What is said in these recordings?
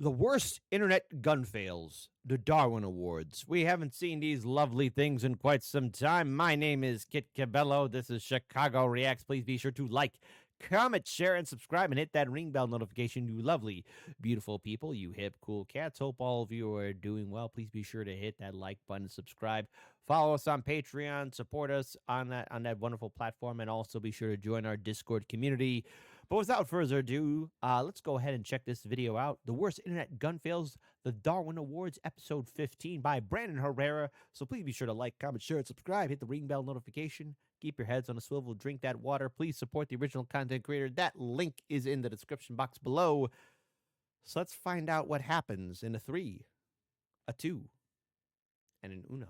The worst internet gun fails, the Darwin Awards. We haven't seen these lovely things in quite some time. My name is Kit Cabello. This is Chicago Reacts. Please be sure to like, comment, share, and subscribe, and hit that ring bell notification, you lovely, beautiful people, you hip, cool cats. Hope all of you are doing well. Please be sure to hit that like button, subscribe, follow us on Patreon, support us on that wonderful platform, and also be sure to join our Discord community. But without further ado, let's go ahead and check this video out. The Worst Internet Gun Fails, the Darwin Awards, episode 15 by Brandon Herrera. So please be sure to like, comment, share, and subscribe. Hit the ring bell notification. Keep your heads on a swivel. Drink that water. Please support the original content creator. That link is in the description box below. So let's find out what happens in a 3, a 2, and an uno.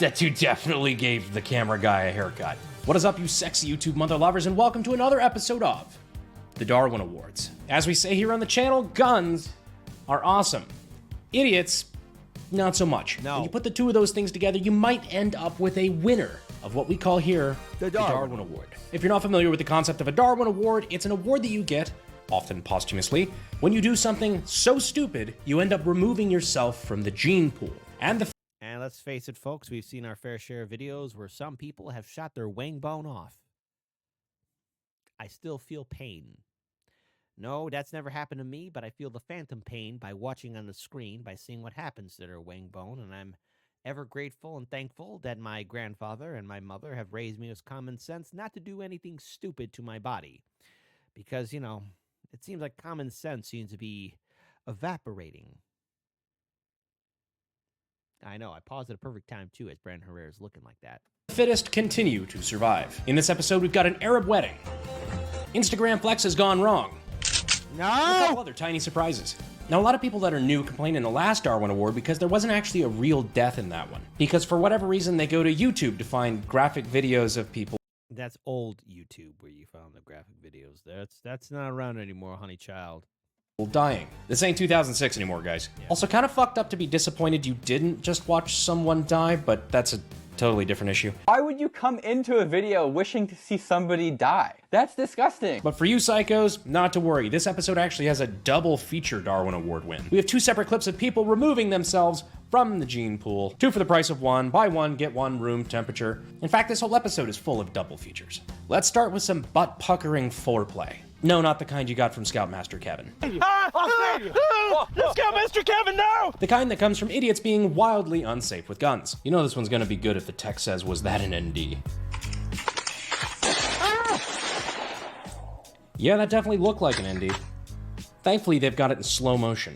That dude definitely gave the camera guy a haircut. What is up, you sexy YouTube mother lovers, and welcome to another episode of the Darwin Awards. As we say here on the channel, guns are awesome. Idiots, not so much. No. When you put the two of those things together, you might end up with a winner of what we call here the Darwin Award. If you're not familiar with the concept of a Darwin Award, it's an award that you get, often posthumously, when you do something so stupid, you end up removing yourself from the gene pool. And let's face it, folks, we've seen our fair share of videos where some people have shot their wing bone off. I still feel pain. No, that's never happened to me, but I feel the phantom pain by watching on the screen, by seeing what happens to their wing bone, and I'm ever grateful and thankful that my grandfather and my mother have raised me with common sense not to do anything stupid to my body. Because, you know, it seems like common sense seems to be evaporating. I know, I paused at a perfect time, too, as Brandon Herrera is looking like that. The fittest continue to survive. In this episode, we've got an Arab wedding. Instagram flex has gone wrong. No! And a couple other tiny surprises. Now, a lot of people that are new complained in the last Darwin Award because there wasn't actually a real death in that one. Because for whatever reason, they go to YouTube to find graphic videos of people. That's old YouTube where you found the graphic videos. That's not around anymore, honey child. Dying. This ain't 2006 anymore, guys. Yeah. Also, kind of fucked up to be disappointed you didn't just watch someone die, but that's a totally different issue. Why would you come into a video wishing to see somebody die? That's disgusting. But for you psychos, not to worry. This episode actually has a double feature Darwin Award win. We have 2 separate clips of people removing themselves from the gene pool. 2 for the price of 1. Buy 1, get 1 room temperature. In fact, this whole episode is full of double features. Let's start with some butt-puckering foreplay. No, not the kind you got from Scoutmaster Kevin. Scoutmaster Kevin, no! The kind that comes from idiots being wildly unsafe with guns. You know this one's gonna be good if the text says, was that an ND? Yeah, that definitely looked like an ND. Thankfully, they've got it in slow motion.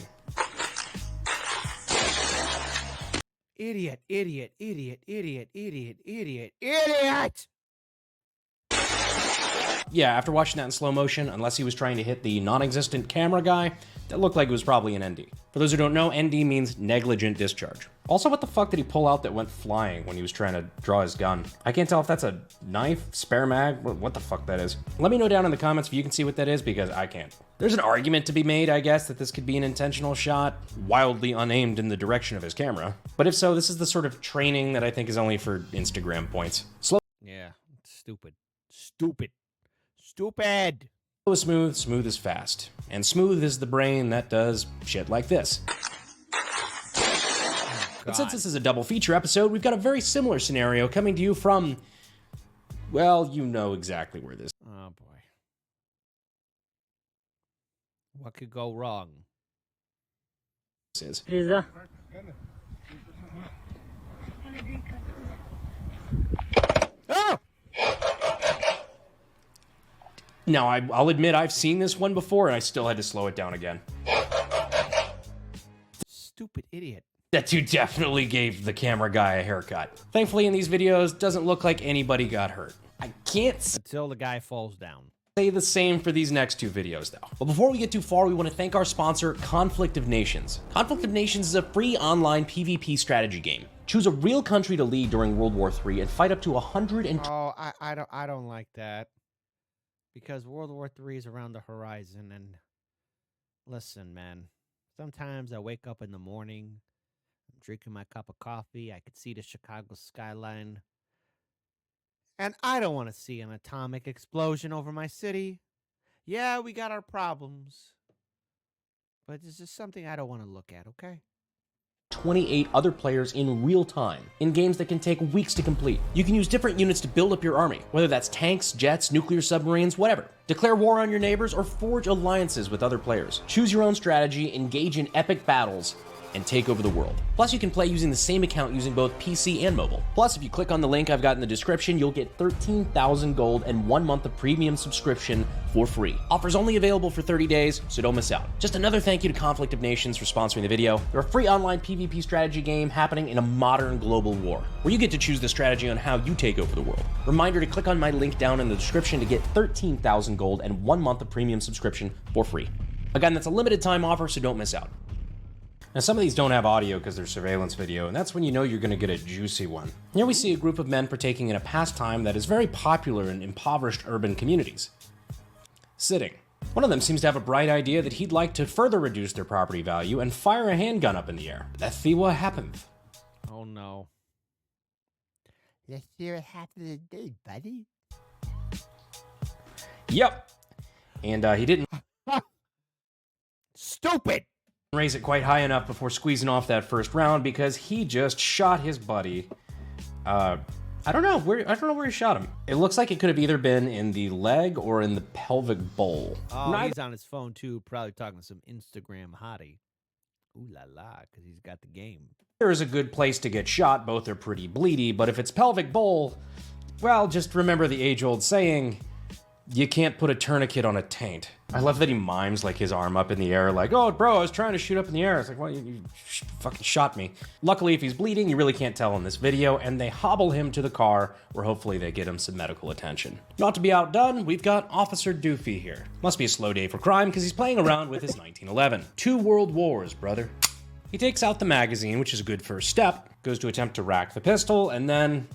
Idiot, idiot, idiot, idiot, idiot, idiot, idiot! Yeah, after watching that in slow motion, unless he was trying to hit the non-existent camera guy, that looked like it was probably an ND. For those who don't know, ND means negligent discharge. Also, what the fuck did he pull out that went flying when he was trying to draw his gun? I can't tell if that's a knife, spare mag, what the fuck that is. Let me know down in the comments if you can see what that is, because I can't. There's an argument to be made, I guess, that this could be an intentional shot, wildly unaimed in the direction of his camera. But if so, this is the sort of training that I think is only for Instagram points. Slow. Yeah, stupid. Stupid. Stupid! Slow is smooth, smooth is fast. And smooth is the brain that does shit like this. But since this is a double feature episode, we've got a very similar scenario coming to you from, well, you know exactly where this Oh boy. What could go wrong? is. Oh! Now, I'll admit I've seen this one before and I still had to slow it down again. Stupid idiot. That dude definitely gave the camera guy a haircut. Thankfully, in these videos, doesn't look like anybody got hurt. I can't Until the guy falls down. say the same for these next 2 videos, though. But before we get too far, we want to thank our sponsor, Conflict of Nations. Conflict of Nations is a free online PvP strategy game. Choose a real country to lead during World War III and fight up to 100 Oh, I don't like that. Because World War III is around the horizon, and listen, man. Sometimes I wake up in the morning, I'm drinking my cup of coffee, I could see the Chicago skyline. And I don't want to see an atomic explosion over my city. Yeah, we got our problems. But this is something I don't want to look at, okay? 28 other players in real time, in games that can take weeks to complete. You can use different units to build up your army, whether that's tanks, jets, nuclear submarines, whatever. Declare war on your neighbors or forge alliances with other players. Choose your own strategy, engage in epic battles, and take over the world. Plus, you can play using the same account using both PC and mobile. Plus, if you click on the link I've got in the description, you'll get 13,000 gold and 1 month of premium subscription for free. Offer's only available for 30 days, so don't miss out. Just another thank you to Conflict of Nations for sponsoring the video. They're a free online PvP strategy game happening in a modern global war, where you get to choose the strategy on how you take over the world. Reminder to click on my link down in the description to get 13,000 gold and 1 month of premium subscription for free. Again, that's a limited time offer, so don't miss out. Now, some of these don't have audio because they're surveillance video, and that's when you know you're going to get a juicy one. Here we see a group of men partaking in a pastime that is very popular in impoverished urban communities. Sitting. One of them seems to have a bright idea that he'd like to further reduce their property value and fire a handgun up in the air. Let's see what happens. Oh no. Let's see what happens today, buddy. Yep. And he didn't Stupid! raise it quite high enough before squeezing off that first round because he just shot his buddy. I don't know where he shot him. It looks like it could have either been in the leg or in the pelvic bowl. Oh, he's on his phone too, probably talking to some Instagram hottie. Ooh la la, because he's got the game. There is a good place to get shot. Both are pretty bleedy, but if it's pelvic bowl, well, just remember the age-old saying, you can't put a tourniquet on a taint. I love that he mimes like his arm up in the air, like, oh, bro, I was trying to shoot up in the air. It's like, well, you fucking shot me. Luckily, if he's bleeding, you really can't tell in this video, and they hobble him to the car, where hopefully they get him some medical attention. Not to be outdone, we've got Officer Doofy here. Must be a slow day for crime, because he's playing around with his 1911. 2 world wars, brother. He takes out the magazine, which is a good first step, goes to attempt to rack the pistol, and then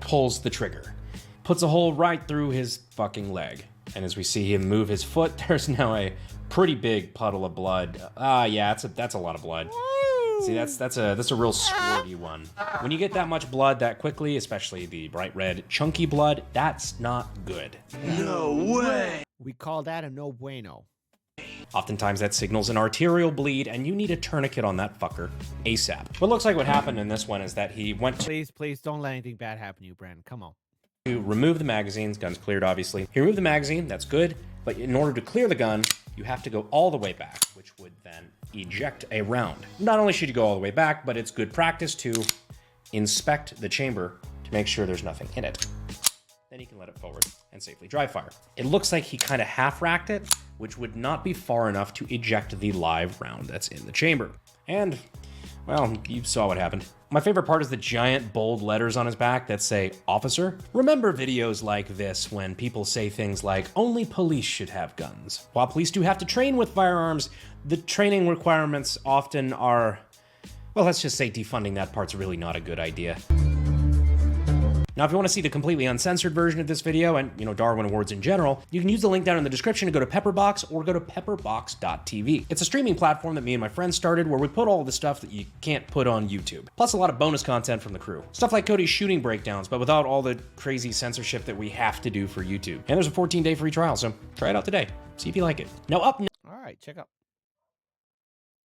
pulls the trigger. Puts a hole right through his fucking leg. And as we see him move his foot, there's now a pretty big puddle of blood. Yeah, that's a lot of blood. See, that's a real squirty one. When you get that much blood that quickly, especially the bright red chunky blood, that's not good. No way! We call that a no bueno. Oftentimes that signals an arterial bleed, and you need a tourniquet on that fucker ASAP. What looks like what happened in this one is that he went to Please don't let anything bad happen to you, Brandon. Come on. remove the magazines. Gun's cleared, obviously. He removed the magazine, that's good, but in order to clear the gun, you have to go all the way back, which would then eject a round. Not only should you go all the way back, but it's good practice to inspect the chamber to make sure there's nothing in it. Then you can let it forward and safely dry fire. It looks like he kind of half-racked it, which would not be far enough to eject the live round that's in the chamber. And, well, you saw what happened. My favorite part is the giant bold letters on his back that say, Officer. Remember videos like this when people say things like, only police should have guns. While police do have to train with firearms, the training requirements often are, well, let's just say defunding that part's really not a good idea. Now, if you want to see the completely uncensored version of this video and, Darwin Awards in general, you can use the link down in the description to go to Pepperbox or go to pepperbox.tv. It's a streaming platform that me and my friends started where we put all the stuff that you can't put on YouTube, plus a lot of bonus content from the crew. Stuff like Cody's shooting breakdowns, but without all the crazy censorship that we have to do for YouTube. And there's a 14-day free trial, so try it out today. See if you like it. Now up All right, check out.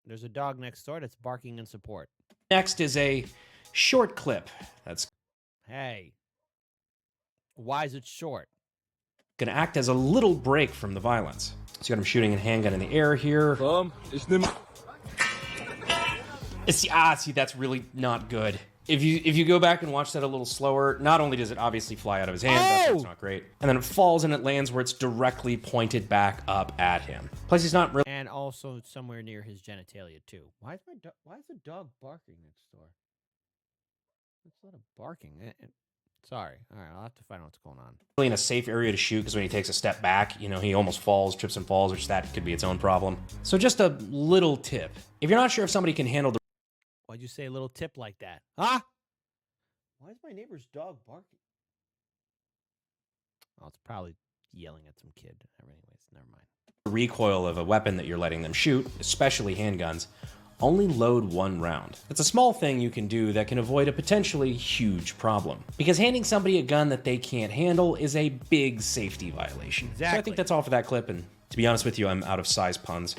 There's a dog next door that's barking in support. next is a short clip that's Hey. Why is it short? gonna act as a little break from the violence. So you got him shooting a handgun in the air here. See, that's really not good. If you go back and watch that a little slower, not only does it obviously fly out of his hand, that's not great, and then it falls and it lands where it's directly pointed back up at him. Plus, he's not really. And also somewhere near his genitalia too. Why is the dog barking next door? It's a lot of barking. Sorry. All right, I'll have to find out what's going on. Really in a safe area to shoot because when he takes a step back, he almost falls, trips and falls, which that could be its own problem. So just a little tip: if you're not sure if somebody can handle the Why'd you say a little tip like that? Huh? Why is my neighbor's dog barking? Oh, it's probably yelling at some kid. Anyways, never mind. recoil of a weapon that you're letting them shoot, especially handguns, only load 1 round. It's a small thing you can do that can avoid a potentially huge problem. Because handing somebody a gun that they can't handle is a big safety violation. Exactly. So I think that's all for that clip, and to be honest with you, I'm out of size puns.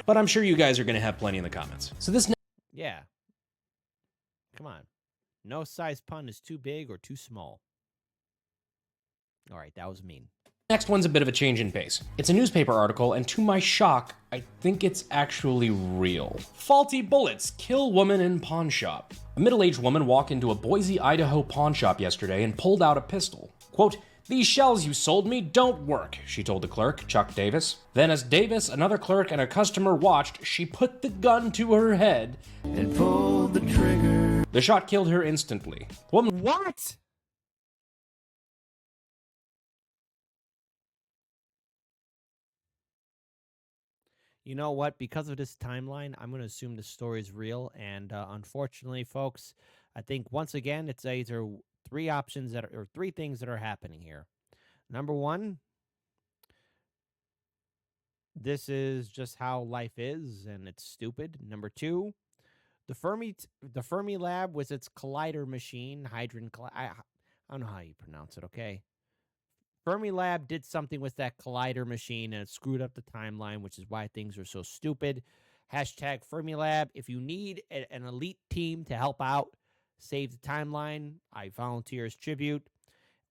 But I'm sure you guys are going to have plenty in the comments. So this Yeah. Come on. No size pun is too big or too small. All right, that was mean. next one's a bit of a change in pace. It's a newspaper article, and to my shock, I think it's actually real. Faulty bullets kill woman in pawn shop. A middle-aged woman walked into a Boise, Idaho pawn shop yesterday and pulled out a pistol. Quote, "These shells you sold me don't work," she told the clerk, Chuck Davis. Then as Davis, another clerk, and a customer watched, she put the gun to her head and pulled the trigger. The shot killed her instantly. The woman— What? You know what? Because of this timeline, I'm going to assume the story is real. And unfortunately, folks, I think once again, it's either three options that are, or three things that are happening here. Number one, this is just how life is, and it's stupid. Number two, the Fermi lab was its collider machine, I don't know how you pronounce it. Okay. Fermi Lab did something with that collider machine and it screwed up the timeline, which is why things are so stupid. Hashtag Fermi Lab. If you need an elite team to help out, save the timeline, I volunteer as tribute.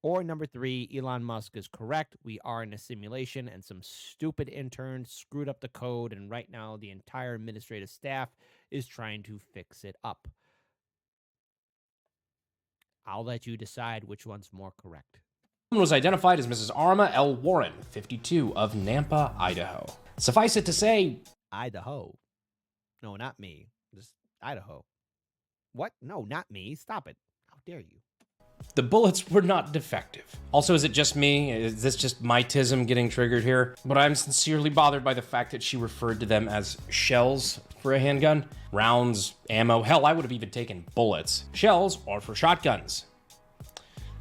Or number three, Elon Musk is correct. We are in a simulation and some stupid interns screwed up the code. And right now, the entire administrative staff is trying to fix it up. I'll let you decide which one's more correct. was identified as Mrs. Arma L. Warren, 52, of Nampa, Idaho. Suffice it to say, Idaho. No, not me. Just Idaho. What? No, not me. Stop it. How dare you? the bullets were not defective. Also, is it just me? Is this just my tism getting triggered here? But I'm sincerely bothered by the fact that she referred to them as shells for a handgun. Rounds, ammo, hell, I would have even taken bullets. Shells are for shotguns.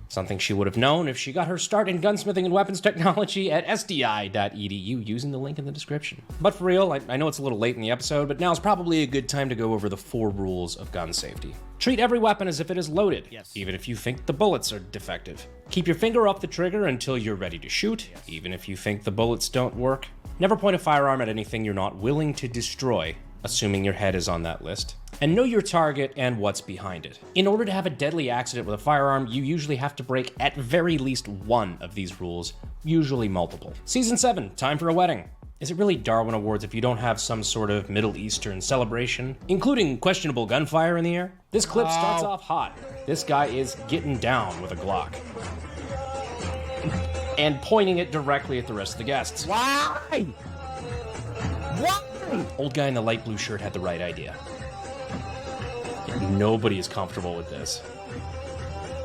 Something she would have known if she got her start in gunsmithing and weapons technology at sdi.edu using the link in the description. But for real, I know it's a little late in the episode, but now's probably a good time to go over the 4 rules of gun safety. Treat every weapon as if it is loaded, even if you think the bullets are defective. Keep your finger off the trigger until you're ready to shoot, even if you think the bullets don't work. Never point a firearm at anything you're not willing to destroy, assuming your head is on that list. And know your target and what's behind it. In order to have a deadly accident with a firearm, you usually have to break at very least one of these rules, usually multiple. Season 7, time for a wedding. Is it really Darwin Awards if you don't have some sort of Middle Eastern celebration, including questionable gunfire in the air? This clip starts off hot. This guy is getting down with a Glock and pointing it directly at the rest of the guests. Why? Why? Old guy in the light blue shirt had the right idea. Nobody is comfortable with this.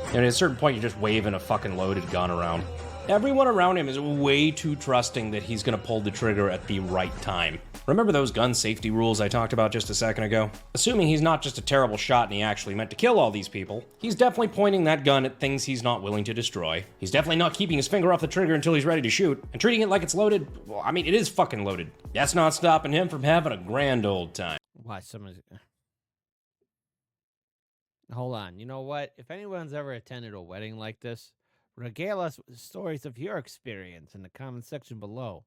And at a certain point, you're just waving a fucking loaded gun around. Everyone around him is way too trusting that he's gonna pull the trigger at the right time. Remember those gun safety rules I talked about just a second ago? Assuming he's not just a terrible shot and he actually meant to kill all these people, he's definitely pointing that gun at things he's not willing to destroy. He's definitely not keeping his finger off the trigger until he's ready to shoot. And treating it like it's loaded, well, I mean, it is fucking loaded. That's not stopping him from having a grand old time. Why, someone's... Hold on. You know what? If anyone's ever attended a wedding like this, regale us with stories of your experience in the comment section below.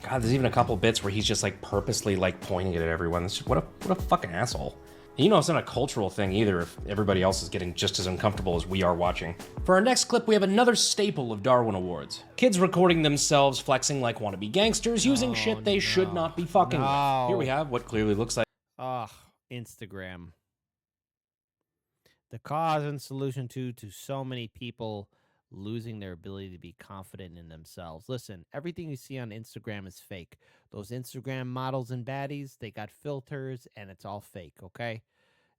God, there's even a couple bits where he's just like purposely like pointing it at everyone. It's just, what a fucking asshole. You know, it's not a cultural thing either if everybody else is getting just as uncomfortable as we are watching. For our next clip, we have another staple of Darwin Awards. Kids recording themselves flexing like wannabe gangsters using shit they should not be fucking with. Here we have what clearly looks like... Ugh, Instagram. The cause and solution to so many people losing their ability to be confident in themselves. Listen, everything you see on Instagram is fake. Those Instagram models and baddies, they got filters and it's all fake, okay?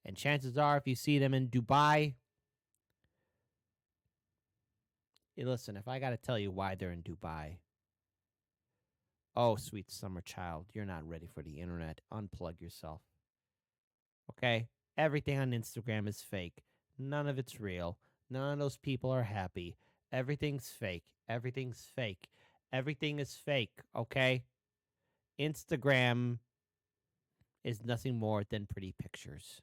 And chances are if you see them in Dubai, hey, listen, if I got to tell you why they're in Dubai, oh, sweet summer child, you're not ready for the internet. Unplug yourself. Okay? Everything on Instagram is fake. None of it's real. None of those people are happy. Everything's fake. Everything's fake. Everything is fake, okay? Instagram is nothing more than pretty pictures.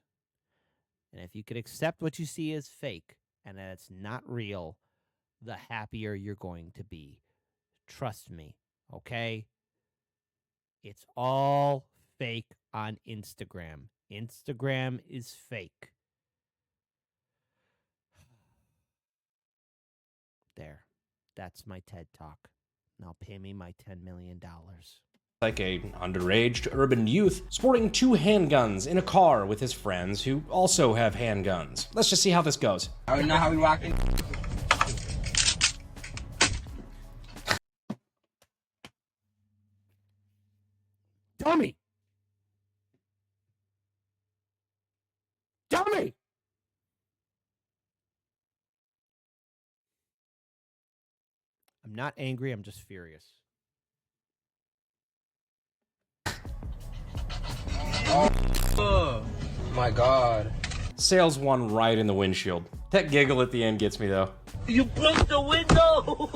And if you could accept what you see as fake and that it's not real, the happier you're going to be. Trust me, okay? It's all fake on Instagram. Instagram is fake. There. That's my TED Talk. Now pay me my $10 million. Like a underage urban youth sporting 2 handguns in a car with his friends who also have handguns. Let's just see how this goes. I don't know how we rocking. Dummy! Dummy! I'm not angry, I'm just furious. Oh my god. Sails one right in the windshield. That giggle at the end gets me though. You broke the window!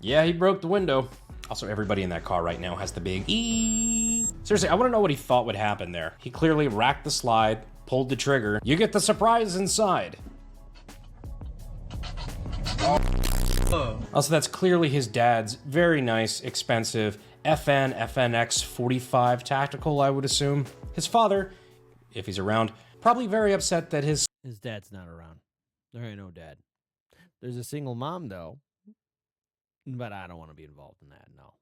Yeah, he broke the window. Also, everybody in that car right now has the big E. Seriously, I want to know what he thought would happen there. He clearly racked the slide, pulled the trigger. You get the surprise inside. Also, that's clearly his dad's very nice, expensive FNX 45 tactical, I would assume. His father, if he's around, probably very upset that his dad's not around. There ain't no dad. There's a single mom, though. But I don't want to be involved in that, no.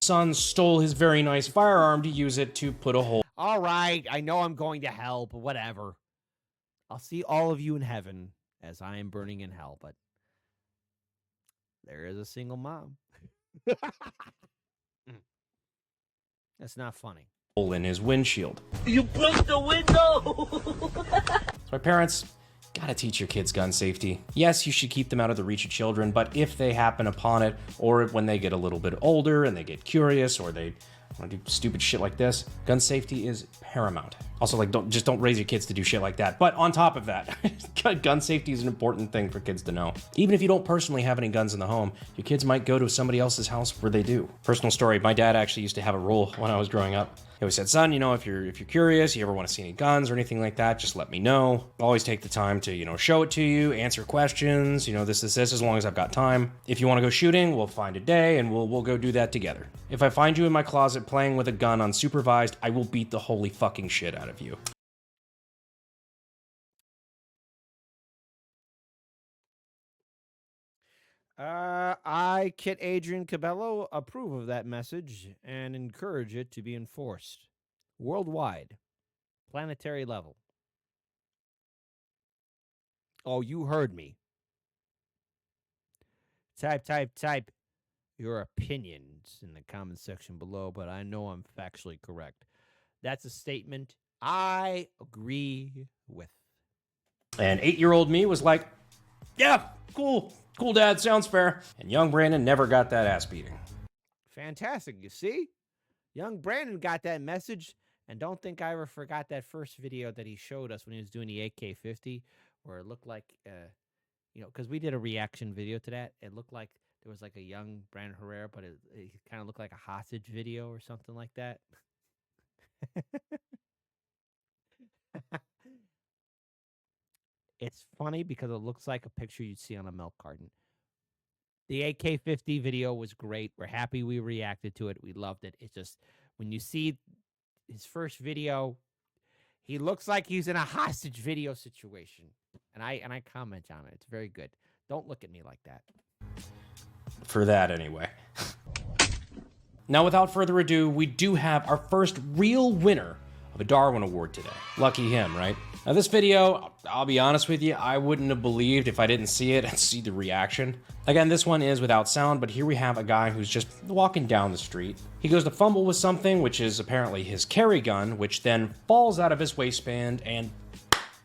son stole his very nice firearm to use it to put a hole. All right, I know I'm going to hell, but whatever. I'll see all of you in heaven as I am burning in hell, but there is a single mom. That's not funny. Hole in his windshield. You broke the window! So my parents gotta teach your kids gun safety. Yes, you should keep them out of the reach of children, but if they happen upon it, or when they get a little bit older and they get curious, or they want to do stupid shit like this, gun safety is paramount. Also, like, don't raise your kids to do shit like that. But on top of that, gun safety is an important thing for kids to know. Even if you don't personally have any guns in the home, your kids might go to somebody else's house where they do. Personal story, my dad actually used to have a rule when I was growing up. He always said, son, if you're curious, you ever want to see any guns or anything like that, just let me know. Always take the time to, show it to you, answer questions, this, as long as I've got time. If you want to go shooting, we'll find a day and we'll go do that together. If I find you in my closet playing with a gun unsupervised, I will beat the holy fucking shit out of you. I, Kit Adrian Cabello, approve of that message and encourage it to be enforced worldwide, planetary level. Oh, you heard me. Type your opinions in the comment section below, but I know I'm factually correct. That's a statement I agree with. And 8-year-old me was like, yeah, cool, dad, sounds fair. And young Brandon never got that ass beating. Fantastic, you see? Young Brandon got that message, and don't think I ever forgot that first video that he showed us when he was doing the AK-50, where it looked like, because we did a reaction video to that. It looked like there was like a young Brandon Herrera, but it kind of looked like a hostage video or something like that. It's funny because it looks like a picture you'd see on a milk carton. The AK-50 video was great. We're happy we reacted to it. We loved it. It's just, when you see his first video, he looks like he's in a hostage video situation. And I comment on it. It's very good. Don't look at me like that. For that, anyway. Now, without further ado, we do have our first real winner of a Darwin Award today. Lucky him, right? Now, this video, I'll be honest with you, I wouldn't have believed if I didn't see it and see the reaction. Again, this one is without sound, but here we have a guy who's just walking down the street. He goes to fumble with something, which is apparently his carry gun, which then falls out of his waistband and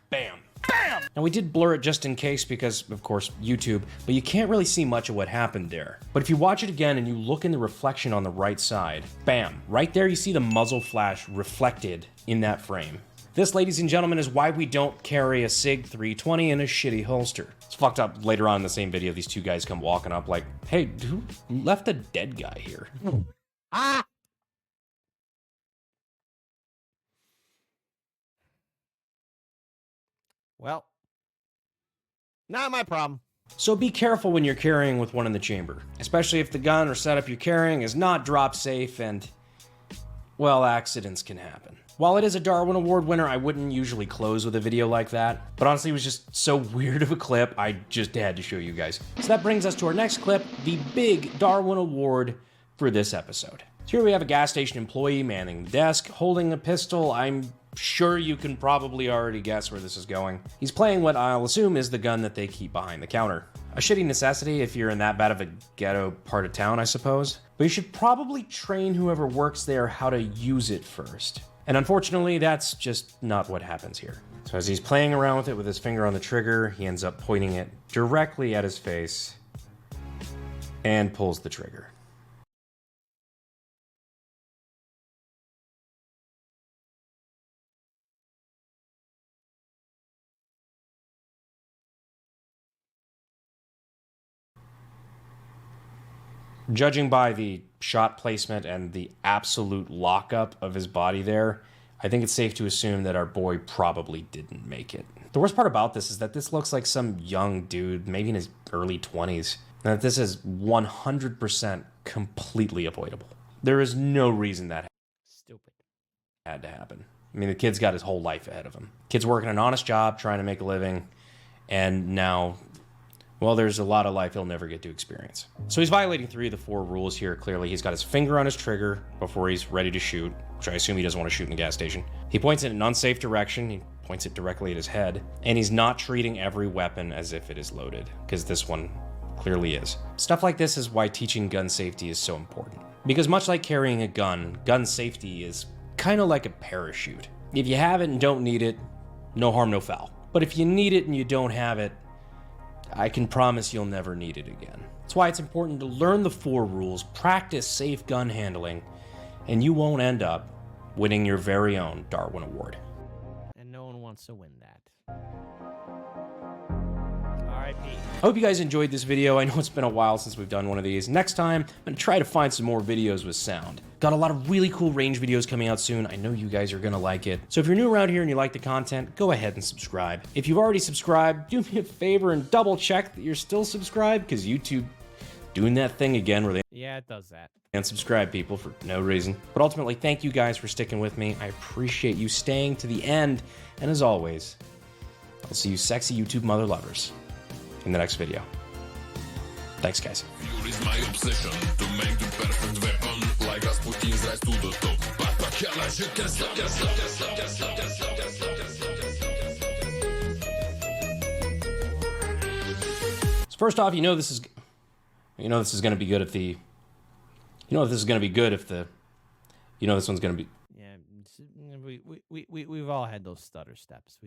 bam. Bam! Now, we did blur it just in case because, of course, YouTube, but you can't really see much of what happened there. But if you watch it again and you look in the reflection on the right side, bam, right there you see the muzzle flash reflected in that frame. This, ladies and gentlemen, is why we don't carry a SIG 320 in a shitty holster. It's fucked up. Later on in the same video, these two guys come walking up like, hey, who left a dead guy here? Well, not my problem. So be careful when you're carrying with one in the chamber, especially if the gun or setup you're carrying is not drop safe and, well, accidents can happen. While it is a Darwin Award winner, I wouldn't usually close with a video like that, but honestly it was just so weird of a clip, I just had to show you guys. So that brings us to our next clip, the big Darwin Award for this episode. So here we have a gas station employee manning the desk, holding a pistol. I'm sure you can probably already guess where this is going. He's playing what I'll assume is the gun that they keep behind the counter. A shitty necessity if you're in that bad of a ghetto part of town, I suppose. But you should probably train whoever works there how to use it first. And unfortunately, that's just not what happens here. So as he's playing around with it with his finger on the trigger, he ends up pointing it directly at his face and pulls the trigger. Judging by the shot placement and the absolute lockup of his body there, I think it's safe to assume that our boy probably didn't make it. The worst part about this is that this looks like some young dude, maybe in his early 20s, and that this is 100% completely avoidable. There is no reason that had to happen. I mean, the kid's got his whole life ahead of him. Kid's working an honest job, trying to make a living, and now, well, there's a lot of life he'll never get to experience. So he's violating 3 of the 4 rules here, clearly. He's got his finger on his trigger before he's ready to shoot, which I assume he doesn't want to shoot in a gas station. He points in an unsafe direction. He points it directly at his head. And he's not treating every weapon as if it is loaded, because this one clearly is. Stuff like this is why teaching gun safety is so important. Because much like carrying a gun, gun safety is kind of like a parachute. If you have it and don't need it, no harm, no foul. But if you need it and you don't have it, I can promise you'll never need it again. That's why it's important to learn the 4 rules, practice safe gun handling, and you won't end up winning your very own Darwin Award. And no one wants to win that. R.I.P. I hope you guys enjoyed this video. I know it's been a while since we've done one of these. Next time, I'm going to try to find some more videos with sound. Got a lot of really cool range videos coming out soon. I know you guys are going to like it. So if you're new around here and you like the content, go ahead and subscribe. If you've already subscribed, do me a favor and double check that you're still subscribed, because YouTube doing that thing again where they It does that. unsubscribe people for no reason. But ultimately, thank you guys for sticking with me. I appreciate you staying to the end. And as always, I'll see you sexy YouTube mother lovers in the next video. Thanks, guys. Fuel is my obsession to make the perfect weapon. Like Rasputin's rise to the top. But you can stop, can stop, can stop, can stop, can stop, can stop, can stop, can stop. So first off, you know this is going to be good if the, this one's going to be. Yeah, we've all had those stutter steps.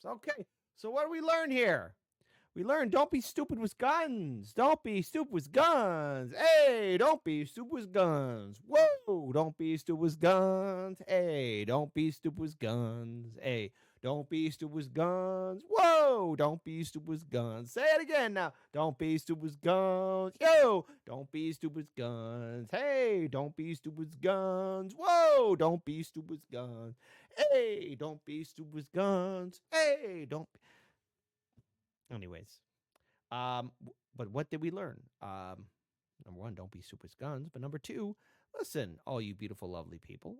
Okay, so what do we learn here? We learned don't be stupid with guns. Don't be stupid with guns. Hey, don't be stupid with guns. Whoa, don't be stupid with guns. Hey, don't be stupid with guns. Hey, don't be stupid with guns. Whoa, don't be stupid with guns. Say it again now. Don't be stupid with guns. Yo, don't be stupid with guns. Hey, don't be stupid with guns. Whoa, don't be stupid with guns. Hey, don't be stupid with guns. Hey, don't be. Anyways, but what did we learn? Number 1, don't be stupid with guns. But number 2, listen, all you beautiful, lovely people.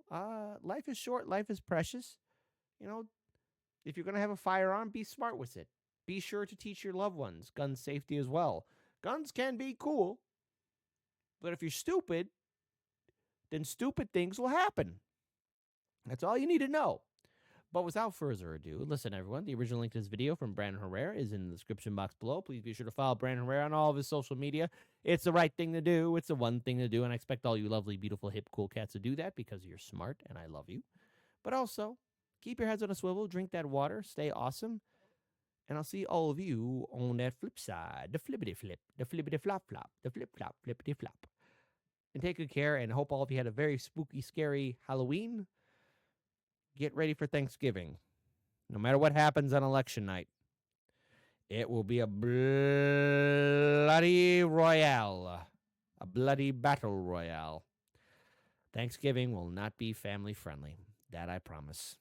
Life is short. Life is precious. You know, if you're going to have a firearm, be smart with it. Be sure to teach your loved ones gun safety as well. Guns can be cool, but if you're stupid, then stupid things will happen. That's all you need to know. But without further ado, listen, everyone, the original link to this video from Brandon Herrera is in the description box below. Please be sure to follow Brandon Herrera on all of his social media. It's the right thing to do. It's the one thing to do, and I expect all you lovely, beautiful, hip, cool cats to do that because you're smart, and I love you. But also, keep your heads on a swivel, drink that water, stay awesome, and I'll see all of you on that flip side, the flippity-flip, the flippity-flop-flop, the flip-flop, flippity-flop. And take good care, and hope all of you had a very spooky, scary Halloween. Get ready for Thanksgiving. No matter what happens on election night, it will be a bloody royale, a bloody battle royale. Thanksgiving will not be family friendly. That I promise.